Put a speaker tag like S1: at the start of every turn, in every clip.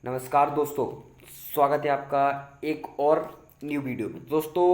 S1: नमस्कार दोस्तों, स्वागत है आपका एक और न्यू वीडियो में। दोस्तों,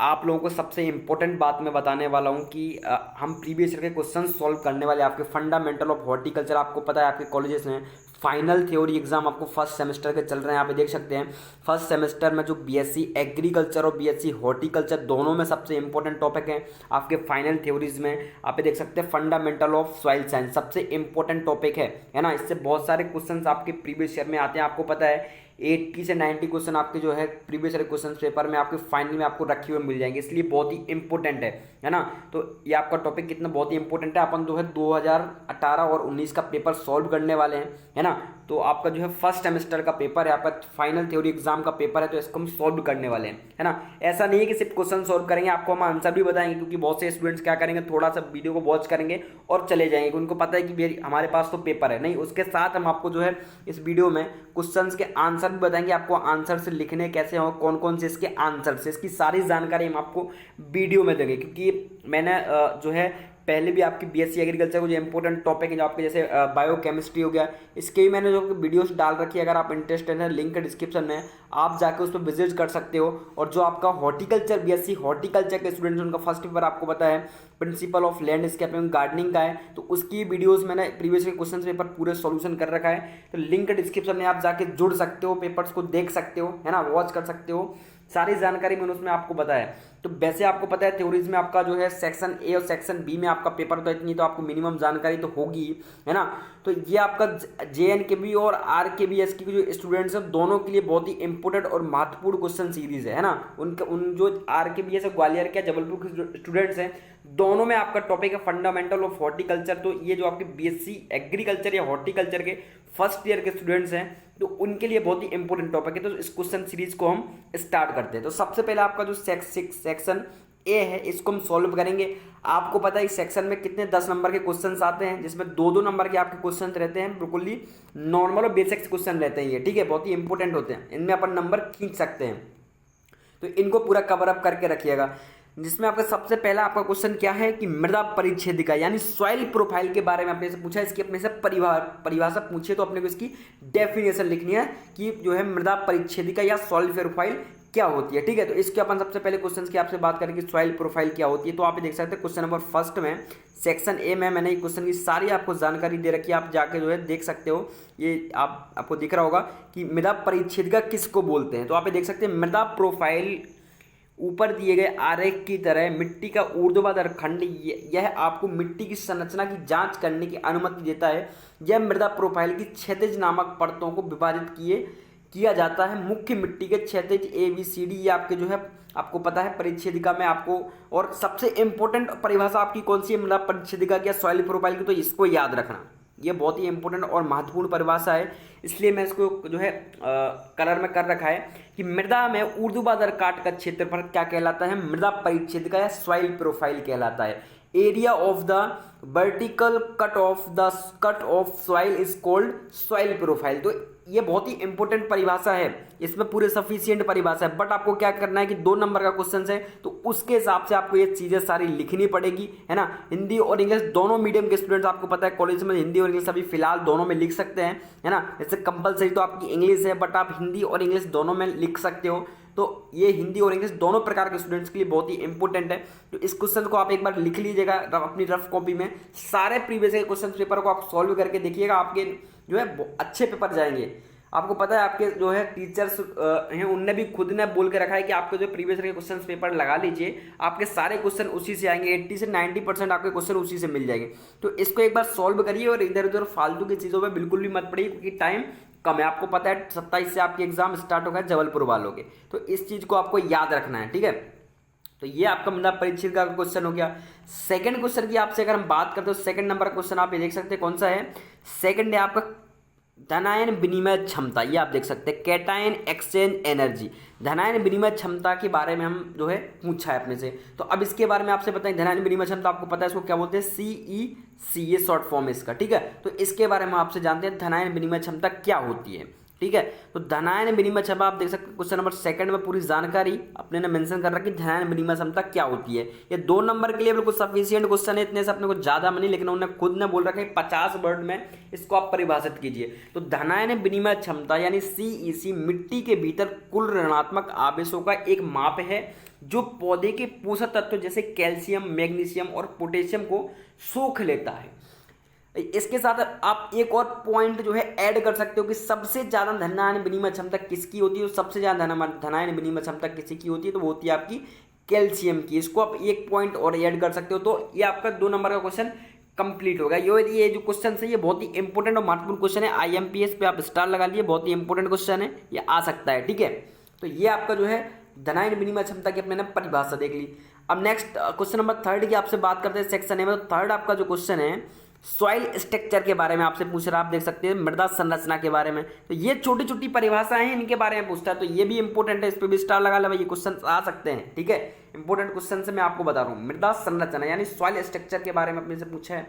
S1: आप लोगों को सबसे इम्पोर्टेंट बात मैं बताने वाला हूं कि हम प्रीवियस ईयर के क्वेश्चन सॉल्व करने वाले हैं। आपके फंडामेंटल ऑफ हॉर्टिकल्चर, आपको पता है आपके कॉलेजेस में फाइनल थ्योरी एग्जाम आपको फर्स्ट सेमेस्टर के चल रहे हैं। यहाँ पे देख सकते हैं फर्स्ट सेमेस्टर में जो बीएससी एग्रीकल्चर और बीएससी हॉर्टिकल्चर दोनों में सबसे इंपॉर्टेंट टॉपिक है आपके फाइनल थ्योरीज में। आप देख सकते हैं फंडामेंटल ऑफ सॉइल साइंस सबसे इंपॉर्टेंट टॉपिक है ना। इससे बहुत सारे क्वेश्चन आपके प्रीवियस ईयर में आते हैं। आपको पता है 80 से 90 क्वेश्चन आपके जो है प्रीवियस ईयर क्वेश्चन पेपर में आपके फाइनल में आपको रखे हुए मिल जाएंगे, इसलिए बहुत ही इंपॉर्टेंट है ना। तो ये आपका टॉपिक कितना बहुत ही इंपॉर्टेंट है। अपन जो है 2018 और 19 का पेपर सॉल्व करने वाले हैं, है ना। तो आपका जो है फर्स्ट सेमेस्टर का पेपर है, आपका फाइनल थ्योरी एग्जाम का पेपर है, तो इसको हम सॉल्व करने वाले हैं, है ना। ऐसा नहीं है कि सिर्फ क्वेश्चन सॉल्व करेंगे, आपको हम आंसर भी बताएंगे, क्योंकि बहुत से स्टूडेंट्स क्या करेंगे, थोड़ा सा वीडियो को वॉच करेंगे और चले जाएंगे। उनको पता है कि हमारे पास तो पेपर है नहीं, उसके साथ हम आपको जो है इस वीडियो में क्वेश्चन के आंसर भी बताएंगे, आपको आंसर से लिखने कैसे हो, कौन कौन से इसके आंसर से, इसकी सारी जानकारी हम आपको वीडियो में देंगे। क्योंकि मैंने जो है पहले भी आपकी बीएससी एग्रीकल्चर को जो इंपॉर्टेंट टॉपिक है, जो आपके जैसे बायोकेमिस्ट्री हो गया, इसके भी मैंने जो वीडियोस डाल रखी है। अगर आप इंटरेस्टेड हैं, लिंक डिस्क्रिप्शन में, आप जाकर उस पर विजिट कर सकते हो। और जो आपका हॉर्टिकल्चर बीएससी हॉर्टिकल्चर के स्टूडेंट्स, उनका फर्स्ट पेपर आपको पता है प्रिंसिपल ऑफ लैंडस्केपिंग गार्डनिंग का है, तो उसकी वीडियोस मैंने प्रीवियस क्वेश्चन पेपर पूरे सॉल्यूशन कर रखा है। तो लिंक डिस्क्रिप्शन में आप जाके जुड़ सकते हो, पेपर्स को देख सकते हो, है ना, वॉच कर सकते हो। सारी जानकारी मैंने उसमें आपको बताया। तो वैसे आपको पता है थ्योरीज में आपका जो है सेक्शन ए और सेक्शन बी में आपका पेपर तो इतनी तो आपको मिनिमम जानकारी तो होगी, है ना। तो ये आपका JNKB और RKBS की जो स्टूडेंट्स हैं, दोनों के लिए बहुत ही इंपॉर्टेंट और महत्वपूर्ण क्वेश्चन सीरीज है ना। उनका उन जो RKBS और ग्वालियर के जबलपुर के स्टूडेंट्स हैं, दोनों में आपका टॉपिक है फंडामेंटल ऑफ हॉर्टिकल्चर। तो ये जो आपके बीएससी एग्रीकल्चर या हॉर्टिकल्चर के फर्स्ट ईयर के स्टूडेंट्स हैं, तो उनके लिए बहुत ही इंपॉर्टेंट टॉपिक है। तो इस क्वेश्चन सीरीज को हम स्टार्ट करते हैं। तो सबसे पहले आपका जो सेक्शन ए है, इसको हम सॉल्व करेंगे। आपको पता है इस सेक्शन में कितने 10 नंबर के क्वेश्चंस आते हैं, जिसमें 2-2 नंबर के आपके क्वेश्चन रहते हैं, बिल्कुल ही नॉर्मल और बेसिक क्वेश्चन रहते हैं ये, ठीक है, बहुत ही इंपॉर्टेंट होते हैं। इनमें अपन नंबर खींच सकते हैं, तो इनको पूरा कवर अप करके रखिएगा। जिसमें आपका सबसे पहला आपका क्वेश्चन क्या है कि मृदा परिच्छेदिका यानी सॉइल प्रोफाइल के बारे में अपने से पूछा। इसकी अपने से परिभाषा पूछिए, तो अपने को इसकी डेफिनेशन लिखनी है कि जो है मृदा परिच्छेदिका या सॉइल प्रोफाइल क्या होती है, ठीक है। तो इसके अपन सबसे पहले क्वेश्चन की आपसे बात करेंगे सॉइल प्रोफाइल क्या होती है। तो आप देख सकते हैं क्वेश्चन नंबर फर्स्ट में सेक्शन ए में मैंने क्वेश्चन की सारी आपको जानकारी दे रखी है, आप जाके जो है देख सकते हो। ये आपको दिख रहा होगा कि मृदा परिच्छेदिका किसको बोलते हैं। तो आप देख सकते हैं मृदा प्रोफाइल ऊपर दिए गए आरेख की तरह मिट्टी का ऊर्ध्वाधर खंड, यह आपको मिट्टी की संरचना की जांच करने की अनुमति देता है। यह मृदा प्रोफाइल की क्षैतिज नामक परतों को विभाजित किया जाता है। मुख्य मिट्टी के क्षैतिज ABCD, ये आपके जो है आपको पता है परिच्छेदिका में आपको। और सबसे इंपॉर्टेंट परिभाषा आपकी कौन सी है मृदा परिच्छेदिका की या सॉइल प्रोफाइल की, तो इसको याद रखना, ये बहुत ही इंपॉर्टेंट और महत्वपूर्ण परिभाषा है। इसलिए मैं इसको जो है कलर में कर रखा है कि मृदा में ऊर्ध्वाधर काट का क्षेत्रफल क्या कहलाता है, मृदा परिच्छेदिका या सॉइल प्रोफाइल कहलाता है। Area of the vertical cut off soil is called soil profile. तो ये बहुत ही इंपॉर्टेंट परिभाषा है, इसमें पूरे सफिशिएंट परिभाषा है। बट आपको क्या करना है कि 2 नंबर का क्वेश्चन है, तो उसके हिसाब से आपको ये चीजें सारी लिखनी पड़ेगी, है ना। हिंदी और इंग्लिश दोनों मीडियम के स्टूडेंट्स, आपको पता है कॉलेज में हिंदी और इंग्लिश अभी फिलहाल दोनों में लिख सकते हैं, है ना। जैसे कंपलसरी तो आपकी इंग्लिश है, बट आप हिंदी और इंग्लिश दोनों में लिख सकते हो। तो ये हिंदी और इंग्लिश दोनों प्रकार के स्टूडेंट्स के लिए बहुत ही इंपॉर्टेंट है। तो इस क्वेश्चन को आप एक बार लिख लीजिएगा अपनी रफ कॉपी में। सारे प्रीवियस के क्वेश्चन पेपर को आप सॉल्व करके देखिएगा, आपके जो है अच्छे पेपर जाएंगे। आपको पता है आपके जो है टीचर्स हैं, उनने भी खुद ने बोल के रखा है कि आपके जो प्रीवियस के क्वेश्चन पेपर लगा लीजिए, आपके सारे क्वेश्चन उसी से आएंगे। 80 से 90% आपके क्वेश्चन उसी से मिल जाएंगे। तो इसको एक बार सॉल्व करिए और इधर उधर फालतू की चीज़ों में बिल्कुल भी मत पड़िए, क्योंकि टाइम कम है। आपको पता है 27 से आपके एग्जाम स्टार्ट हो गए जबलपुर वालों के, तो इस चीज़ को आपको याद रखना है, ठीक है। तो ये आपका मृदा परिच्छेदिका का क्वेश्चन हो गया। सेकंड क्वेश्चन की आपसे अगर हम बात करते हो, सेकंड नंबर का क्वेश्चन आप ये देख सकते हैं कौन सा है। सेकंड है आपका धनायन विनिमय क्षमता, ये आप देख सकते हैं कैटायन एक्सचेंज एनर्जी। धनायन विनिमय क्षमता के बारे में हम जो है पूछा है अपने से। तो अब इसके बारे में आपसे बताएं, धनायन विनिमय क्षमता आपको पता है इसको क्या बोलते हैं, CEC, ये शॉर्ट फॉर्म है इसका, ठीक है। तो इसके बारे में आपसे जानते हैं धनायन विनिमय क्षमता क्या होती है, ठीक है। तो धनायन विनिमय क्षमता आप देख सकते हैं क्वेश्चन नंबर सेकंड में पूरी जानकारी अपने ने मेंशन कर रखी, धनायन विनिमय क्षमता क्या होती है। ये 2 नंबर के लिए बिल्कुल सफिशिएंट क्वेश्चन है, इतने से अपने को ज्यादा में नहीं, लेकिन उन्होंने खुद ने बोल रखा है 50 वर्ड में इसको आप परिभाषित कीजिए। तो धनायन विनिमय क्षमता यानी CEC मिट्टी के भीतर कुल ऋणात्मक आवेशों का एक माप है जो पौधे के पोषक तत्व जैसे कैल्शियम, मैग्नीशियम और पोटेशियम को सोख लेता है। इसके साथ आप एक और पॉइंट जो है ऐड कर सकते हो कि सबसे ज्यादा धनायन विनिमय क्षमता किसकी होती है। तो सबसे ज्यादा धनायन विनिमय क्षमता किसी की होती है, तो वो होती है आपकी कैल्शियम की। इसको आप एक पॉइंट और ऐड कर सकते हो। तो ये आपका 2 नंबर का क्वेश्चन कंप्लीट होगा। ये जो क्वेश्चन है ये बहुत ही इंपॉर्टेंट और महत्वपूर्ण क्वेश्चन है। IMPS पे आप स्टार लगा लिए, बहुत ही इंपॉर्टेंट क्वेश्चन है, ये आ सकता है, ठीक है। तो ये आपका जो है धनायन विनिमय क्षमता की अपने परिभाषा देख ली। अब नेक्स्ट क्वेश्चन नंबर 3 की आपसे बात करते हैं सेक्शन ए में। तो 3rd आपका जो क्वेश्चन है सॉइल स्ट्रक्चर के बारे में आपसे पूछ रहा है, आप देख सकते हैं मृदा संरचना के बारे में। तो ये छोटी छोटी परिभाषाएं हैं, इनके बारे में पूछता है, तो ये भी इंपॉर्टेंट है, इस पर भी स्टार लगा ले भाई, ये क्वेश्चन आ सकते हैं, ठीक है। इंपॉर्टेंट क्वेश्चन से मैं आपको बता रहा हूँ। मृदा संरचना यानी सॉइल स्ट्रक्चर के बारे में अपने से पूछा है।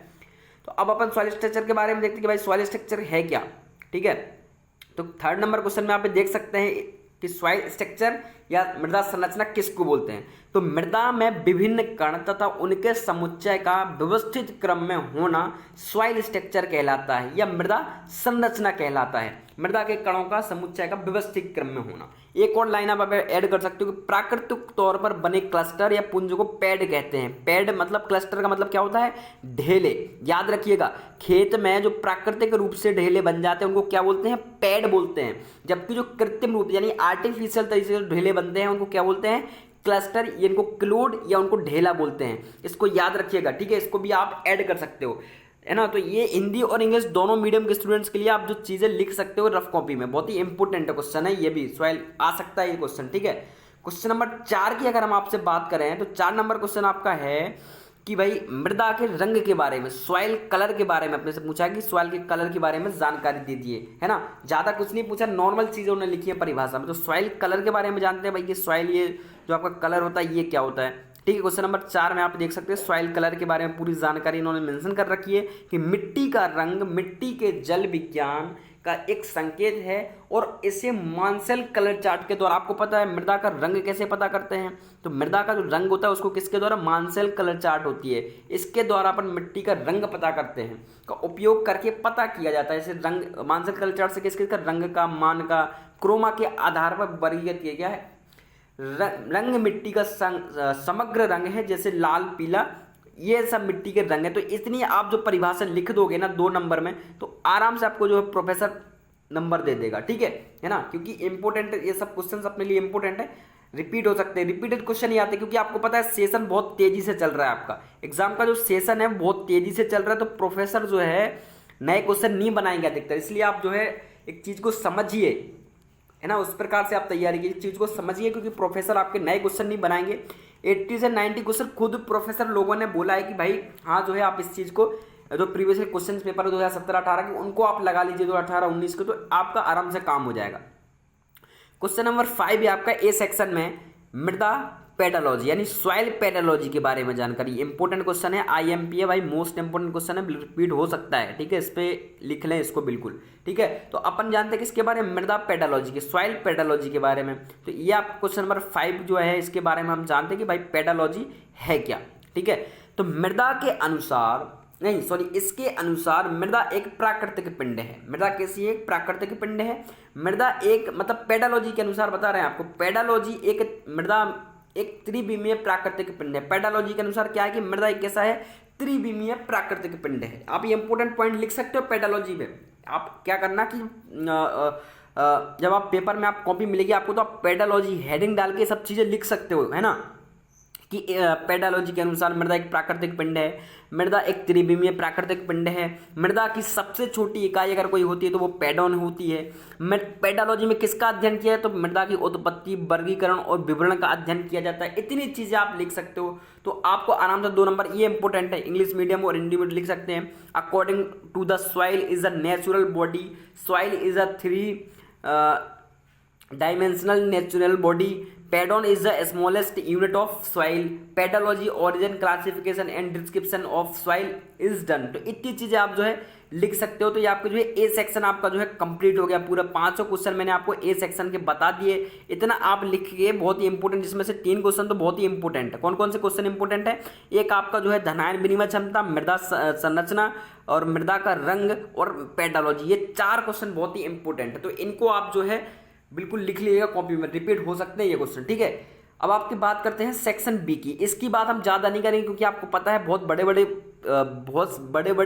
S1: तो अब अपन सॉइल स्ट्रक्चर के बारे में देखते हैं कि भाई सॉइल स्ट्रक्चर है क्या, ठीक है। तो 3rd नंबर क्वेश्चन में आप देख सकते हैं कि सॉइल स्ट्रक्चर या मृदा संरचना किसको बोलते हैं। तो मृदा में विभिन्न कण तथा उनके समुच्चय का व्यवस्थित क्रम में होना सॉइल स्ट्रक्चर कहलाता है या मृदा संरचना कहलाता है। मृदा के कणों का समुच्चय का व्यवस्थित क्रम में होना। एक और लाइन आप ऐड कर सकते हो कि प्राकृतिक तौर पर बने क्लस्टर या पुंज को पैड कहते हैं। पैड मतलब क्लस्टर का मतलब क्या होता है, ढेले। याद रखिएगा, खेत में जो प्राकृतिक रूप से ढेले बन जाते हैं उनको क्या बोलते हैं, पैड बोलते हैं। जबकि जो कृत्रिम रूप यानी आर्टिफिशियल तरीके से ढेले बनते हैं उनको क्या बोलते हैं, क्लस्टर, इनको क्लोड या उनको ढेला बोलते हैं। इसको याद रखिएगा, ठीक है। इसको भी आप ऐड कर सकते हो, है ना। तो ये हिंदी और इंग्लिश दोनों मीडियम के स्टूडेंट्स के लिए आप जो चीजें लिख सकते हो रफ कॉपी में, बहुत ही इंपॉर्टेंट क्वेश्चन है, ये भी सॉइल आ सकता है ये क्वेश्चन, ठीक है। क्वेश्चन नंबर 4 की अगर हम आपसे बात करें तो 4 नंबर क्वेश्चन आपका है कि भाई मृदा के रंग के बारे में, सॉइल कलर के बारे में अपने से पूछा कि सॉइल के कलर के बारे में जानकारी दे दिए, है ना। ज्यादा कुछ नहीं पूछा, नॉर्मल चीजें उन्होंने लिखी है परिभाषा में। तो सॉइल कलर के बारे में जानते हैं भाई, ये सॉइल, ये जो आपका कलर होता है ये क्या होता है, ठीक है। क्वेश्चन नंबर 4 में आप देख सकते हैं सॉइल कलर के बारे में पूरी जानकारी इन्होंने मेंशन कर रखी है कि मिट्टी का रंग मिट्टी के जल विज्ञान का एक संकेत है और इसे मानसेल कलर चार्ट के द्वारा, आपको पता है मृदा का रंग कैसे पता करते हैं, तो मृदा का जो रंग होता है उसको किसके द्वारा, मानसेल कलर चार्ट होती है, इसके द्वारा अपन मिट्टी का रंग पता करते हैं, का उपयोग करके पता किया जाता है। इसे रंग मानसेल कलर चार्ट से किसके का रंग का, मान का, क्रोमा के आधार पर वर्गीकृत किया गया है। रंग मिट्टी का समग्र रंग है, जैसे लाल, पीला, ये सब मिट्टी के रंग है। तो इतनी आप जो परिभाषा लिख दोगे ना 2 नंबर में, तो आराम से आपको जो है प्रोफेसर नंबर दे देगा, ठीक है ना। क्योंकि इंपॉर्टेंट ये सब क्वेश्चंस अपने लिए इंपॉर्टेंट है, रिपीट हो सकते हैं, रिपीटेड क्वेश्चन ही आते हैं, क्योंकि आपको पता है सेशन बहुत तेजी से चल रहा है, आपका एग्जाम का जो सेशन है बहुत तेजी से चल रहा है। तो प्रोफेसर जो है नए क्वेश्चन नहीं बनाएंगे अधिकतर, इसलिए आप जो है एक चीज को समझिए, है ना, उस प्रकार से आप तैयारी कीजिए, चीज को समझिए, क्योंकि प्रोफेसर आपके नए क्वेश्चन नहीं बनाएंगे। 80 से 90 क्वेश्चन खुद प्रोफेसर लोगों ने बोला है कि भाई हाँ जो है आप इस चीज को, जो प्रीवियस क्वेश्चन पेपर 2017-18 के उनको आप लगा लीजिए 2018-19 के, तो आपका आराम से काम हो जाएगा। क्वेश्चन नंबर 5 है आपका ए सेक्शन में मृदा पेडोलॉजी यानी सॉइल पेडोलॉजी के बारे में जानकारी। इंपॉर्टेंट क्वेश्चन है, IMP है भाई, मोस्ट इंपॉर्टेंट क्वेश्चन है, रिपीट हो सकता है, ठीक है। इस पे लिख लें इसको बिल्कुल, ठीक है। तो अपन जानते हैं किसके बारे में, मृदा पेडोलॉजी के, सॉइल पेडोलॉजी के बारे में। तो ये आप क्वेश्चन नंबर 5 जो है इसके बारे में हम जानते हैं कि भाई पेडोलॉजी है क्या, ठीक है। तो मृदा के अनुसार, नहीं सॉरी, इसके अनुसार मृदा एक प्राकृतिक पिंड है। मृदा कैसी है, एक प्राकृतिक पिंड है। मृदा एक मतलब पेडोलॉजी के अनुसार बता रहे हैं आपको, पेडोलॉजी एक मृदा एक त्रिविमीय प्राकृतिक पिंड है। पेडोलॉजी के अनुसार क्या है कि मृदा एक कैसा है, त्रिविमीय प्राकृतिक पिंड है। आप ये इंपॉर्टेंट पॉइंट लिख सकते हो पेडोलॉजी में। आप क्या करना कि जब आप पेपर में आप कॉपी मिलेगी आपको, तो आप पेडोलॉजी हेडिंग डाल के सब चीजें लिख सकते हो, है ना, कि पेडोलॉजी के अनुसार मृदा एक प्राकृतिक पिंड है, मृदा एक त्रिविमीय प्राकृतिक पिंड है, मृदा की सबसे छोटी इकाई अगर कोई होती है तो वो पेडोन होती है। पेडोलॉजी में किसका अध्ययन किया है, तो मृदा की उत्पत्ति, वर्गीकरण और विवरण का अध्ययन किया जाता है। इतनी चीजें आप लिख सकते हो, तो आपको आराम से 2 नंबर ये इंपॉर्टेंट है, इंग्लिश मीडियम और हिंदी में लिख सकते हैं। According to the soil is a नेचुरल बॉडी, soil is a 3 dimensional natural body, pedon is the smallest unit of soil, pedology origin classification and description of soil is done. तो इतनी चीजें आप जो है लिख सकते हो। तो ये आपका जो है ए सेक्शन आपका जो है कंप्लीट हो गया पूरा। 500 क्वेश्चन मैंने आपको ए सेक्शन के बता दिए। इतना आप लिखिए, बहुत ही इंपॉर्टेंट, जिसमें से 3 क्वेश्चन तो बहुत ही इंपॉर्टेंट है। कौन कौन से क्वेश्चन इंपॉर्टेंट है? एक आपका जो है धनायन विनिमय क्षमता, मृदा संरचना और मृदा का रंग और पेडोलॉजी, ये 4 क्वेश्चन बहुत ही इंपॉर्टेंट है। तो इनको आप जो है बिल्कुल लिख लीजिएगा कॉपी में, रिपीट हो सकते हैं ये क्वेश्चन, ठीक है। अब आपकी बात करते हैं सेक्शन बी की। इसकी बात हम ज़्यादा नहीं करेंगे क्योंकि आपको पता है बहुत बड़े बड़े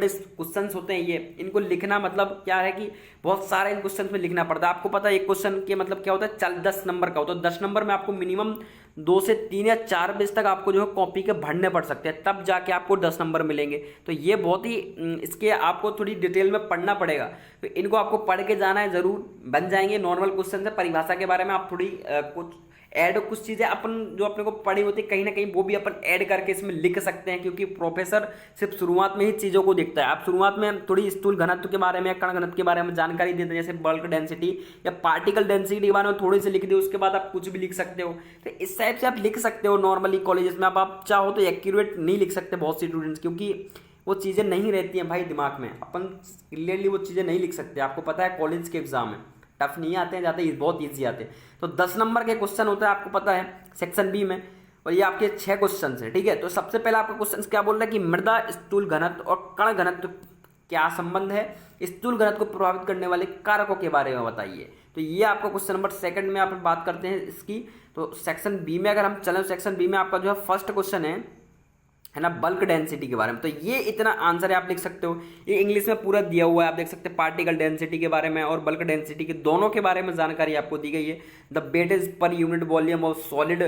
S1: क्वेश्चंस होते हैं ये। इनको लिखना मतलब क्या है कि बहुत सारे इन क्वेश्चन में लिखना पड़ता है। आपको पता है एक क्वेश्चन के मतलब क्या होता है, 10 नंबर का होता है। 10 नंबर में आपको मिनिमम 2 से 3 या 4 पेज तक आपको जो है कॉपी के भरने पड़ सकते हैं, तब जाके आपको 10 नंबर मिलेंगे। तो ये बहुत ही इसके आपको थोड़ी डिटेल में पढ़ना पड़ेगा। तो इनको आपको पढ़ के जाना है, जरूर बन जाएंगे। नॉर्मल क्वेश्चन है, परिभाषा के बारे में आप थोड़ी कुछ ऐड, कुछ चीज़ें अपन जो अपने को पढ़ी होती है कहीं ना कहीं वो भी अपन ऐड करके इसमें लिख सकते हैं, क्योंकि प्रोफेसर सिर्फ शुरुआत में ही चीज़ों को देखता है। आप शुरुआत में थोड़ी स्थूल घनत्व के बारे में, कण घनत्व के बारे में जानकारी देते हैं, जैसे बल्क डेंसिटी या पार्टिकल डेंसिटी के बारे में थोड़ी सी लिख दी, उसके बाद आप कुछ भी लिख सकते हो। तो इस टाइप से आप लिख सकते हो नॉर्मली कॉलेजेस में। अब आप चाहो तो एक्यूरेट नहीं लिख सकते बहुत सी स्टूडेंट्स, क्योंकि वो चीज़ें नहीं रहती हैं भाई दिमाग में, अपन क्लियरली वो चीज़ें नहीं लिख सकते। आपको पता है कॉलेज के एग्जाम है, टफ नहीं आते हैं, जाते बहुत ईजी आते हैं। तो 10 नंबर के क्वेश्चन होता है, आपको पता है सेक्शन बी में, और ये आपके 6 क्वेश्चन हैं, ठीक है। तो सबसे पहला आपका क्वेश्चन क्या बोल रहा है कि मृदा स्थूल घनत्व और कण घनत्व क्या संबंध है, स्थूल घनत्व को प्रभावित करने वाले कारकों के बारे में बताइए। तो ये आपका क्वेश्चन नंबर 2 में आप बात करते हैं इसकी। तो सेक्शन बी में अगर हम चलें, सेक्शन बी में आपका जो है फर्स्ट क्वेश्चन है ना, बल्क डेंसिटी के बारे में। तो ये इतना आंसर है, आप लिख सकते हो। ये इंग्लिश में पूरा दिया हुआ है, आप देख सकते हैं। पार्टिकल डेंसिटी के बारे में और बल्क डेंसिटी के दोनों के बारे में जानकारी आपको दी गई है। The weightage per unit volume of solid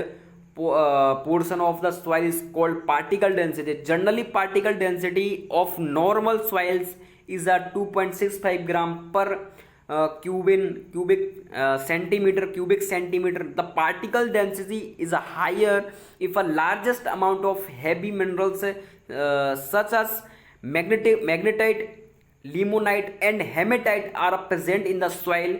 S1: portion of the soil is called particle density. Generally particle density of normal soils is 2.65 ग्राम पर cubic centimeter. The particle density is higher if a largest amount of heavy minerals such as magnetite, limonite and hematite are present in the soil.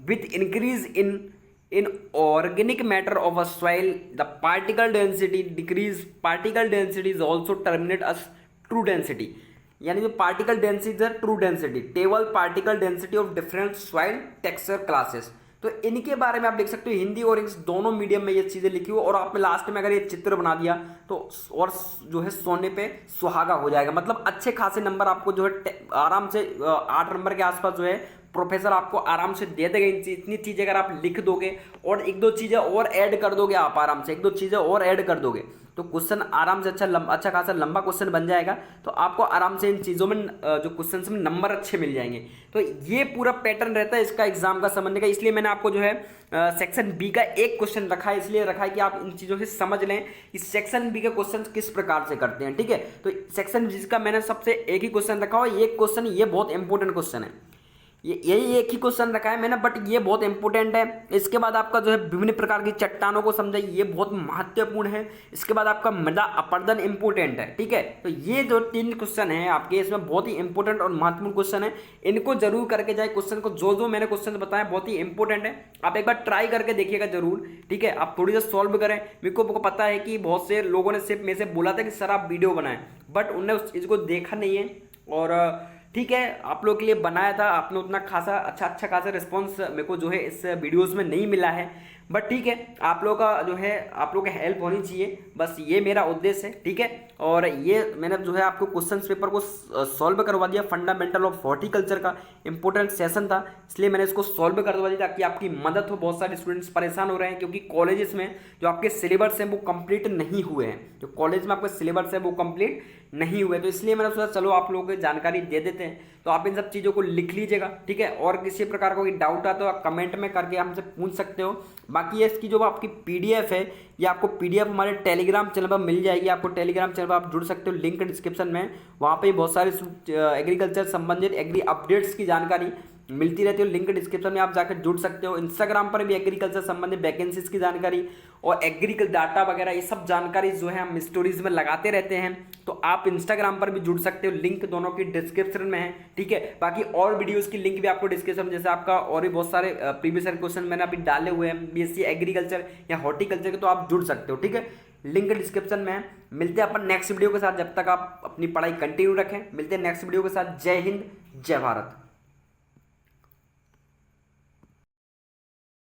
S1: With increase in organic matter of a soil, the particle density decrease. Particle density is also terminated as true density, यानी जो particle density है true density, table particle density of different soil texture classes. तो इनके बारे में आप देख सकते हो, हिंदी और इंग्लिश दोनों मीडियम में ये चीज़ें लिखी हुई। और आपने लास्ट में अगर ये चित्र बना दिया तो और जो है सोने पे सुहागा हो जाएगा। मतलब अच्छे खासे नंबर आपको जो है आराम से 8 नंबर के आसपास जो है प्रोफेसर आपको आराम से दे देगा। इतनी चीज़ें अगर आप लिख दोगे और 1-2 चीज़ें और ऐड कर दोगे, आप आराम से 1-2 चीज़ें और ऐड कर दोगे तो क्वेश्चन आराम से अच्छा खासा लंबा क्वेश्चन बन जाएगा। तो आपको आराम से इन चीज़ों में जो क्वेश्चन में नंबर अच्छे मिल जाएंगे। तो ये पूरा पैटर्न रहता है इसका एग्जाम का समझने का। इसलिए मैंने आपको जो है सेक्शन बी का एक क्वेश्चन रखा है, इसलिए रखा है कि आप इन चीज़ों से समझ लें कि सेक्शन बी के क्वेश्चन किस प्रकार से करते हैं, ठीक है। तो सेक्शन बी का मैंने सबसे एक ही क्वेश्चन रखा हुआ, ये क्वेश्चन ये बहुत इंपॉर्टेंट क्वेश्चन है। यही एक ही क्वेश्चन रखा है मैंने, बट ये बहुत इंपॉर्टेंट है। इसके बाद आपका जो है विभिन्न प्रकार की चट्टानों को समझाइए, ये बहुत महत्वपूर्ण है। इसके बाद आपका मृदा अपरदन इंपॉर्टेंट है, ठीक है। तो ये जो 3 क्वेश्चन हैं आपके, इसमें बहुत ही इंपॉर्टेंट और महत्वपूर्ण क्वेश्चन है। इनको जरूर करके जाए, क्वेश्चन को जो मैंने क्वेश्चन बताया बहुत ही इंपॉर्टेंट है। आप एक बार ट्राई करके देखिएगा जरूर, ठीक है। आप थोड़ी सा सॉल्व करें। मेरे को पता है कि बहुत से लोगों ने सिर्फ मेरे से बोला था कि सर आप वीडियो बनाएं, बट उन्होंने उस चीज़ को देखा नहीं है। और ठीक है, आप लोग के लिए बनाया था, आपने उतना खासा अच्छा खासा रिस्पॉन्स मेरे को जो है इस वीडियोस में नहीं मिला है, बट ठीक है, आप लोग का जो है आप लोग का हेल्प होनी चाहिए, बस ये मेरा उद्देश्य है, ठीक है। और ये मैंने जो है आपको क्वेश्चन पेपर को सॉल्व करवा दिया। फंडामेंटल ऑफ हॉर्टिकल्चर का इंपॉर्टेंट सेशन था, इसलिए मैंने इसको सॉल्व करवा दिया ताकि आपकी मदद हो। बहुत सारे स्टूडेंट्स परेशान हो रहे हैं क्योंकि कॉलेजेस में जो आपके सिलेबस हैं वो कंप्लीट नहीं हुए हैं। जो कॉलेज में आपके सिलेबस है वो कंप्लीट नहीं हुए, तो इसलिए मैंने सोचा चलो आप लोगों को जानकारी दे देते हैं। तो आप इन सब चीज़ों को लिख लीजिएगा, ठीक है। और किसी प्रकार का कोई डाउट आता है तो आप कमेंट में करके हमसे पूछ सकते हो। बाकी इसकी जो आपकी पीडीएफ है, ये आपको पीडीएफ हमारे टेलीग्राम चैनल पर मिल जाएगी। आपको टेलीग्राम चैनल पर आप जुड़ सकते हो, लिंक डिस्क्रिप्शन में। वहाँ पे बहुत सारे एग्रीकल्चर संबंधित एग्री अपडेट्स की जानकारी मिलती रहती है, लिंक डिस्क्रिप्शन में आप जाकर जुड़ सकते हो। इंस्टाग्राम पर भी एग्रीकल्चर संबंधित वैकेंसीज की जानकारी और एग्रीकल्चर डाटा वगैरह ये सब जानकारी जो है हम स्टोरीज में लगाते रहते हैं, तो आप इंस्टाग्राम पर भी जुड़ सकते हो। लिंक दोनों की डिस्क्रिप्शन में है, ठीक है। बाकी और वीडियोस की लिंक भी आपको डिस्क्रिप्शन में, जैसे आपका और भी बहुत सारे प्रीवियस क्वेश्चन मैंने अभी डाले हुए हैं बीएससी एग्रीकल्चर या हॉर्टिकल्चर के, तो आप जुड़ सकते हो, ठीक है। लिंक डिस्क्रिप्शन में है। मिलते हैं अपन नेक्स्ट वीडियो के साथ, जब तक आप अपनी पढ़ाई कंटिन्यू रखें। मिलते हैं नेक्स्ट वीडियो के साथ। जय हिंद, जय भारत।